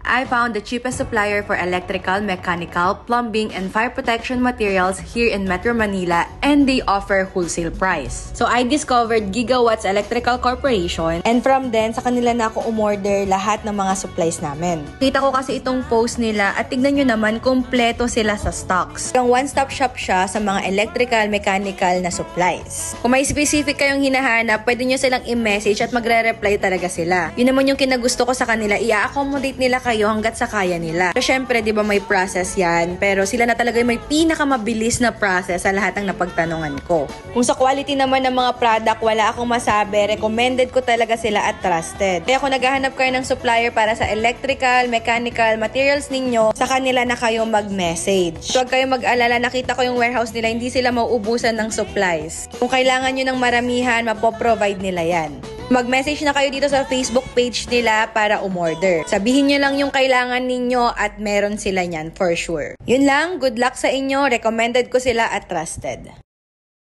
I found the cheapest supplier for electrical, mechanical, plumbing, and fire protection materials here in Metro Manila, and they offer wholesale price. So I discovered Gigawatts Electrical Corporation, and from then sa kanila na ako umorder lahat ng mga supplies namin. Kita ko kasi itong post nila at tignan nyo naman, kompleto sila sa stocks. Yung one-stop shop siya sa mga electrical, mechanical na supplies. Kung may specific kayong hinahanap, pwede nyo silang i-message at magre-reply talaga sila. Yun naman yung kinagusto ko sa kanila, i-accommodate nila kayo hanggat sa kaya nila. Pero syempre, di ba may process yan, pero sila na talaga yung may pinakamabilis na process sa lahat ng napagtanungan ko. Kung sa quality naman ng mga product, wala akong masabi, recommended ko talaga sila at trusted. Kaya kung naghahanap kayo ng supplier para sa electrical, mechanical, materials ninyo, sa kanila na kayo mag-message. Huwag kayo mag-alala, nakita ko yung warehouse nila, hindi sila mauubusan ng supplies. Kung kailangan nyo ng maramihan, mapoprovide nila yan. Mag-message na kayo dito sa Facebook page nila para umorder. Sabihin nyo lang yung kailangan ninyo at meron sila niyan for sure. Yun lang, good luck sa inyo, recommended ko sila at trusted.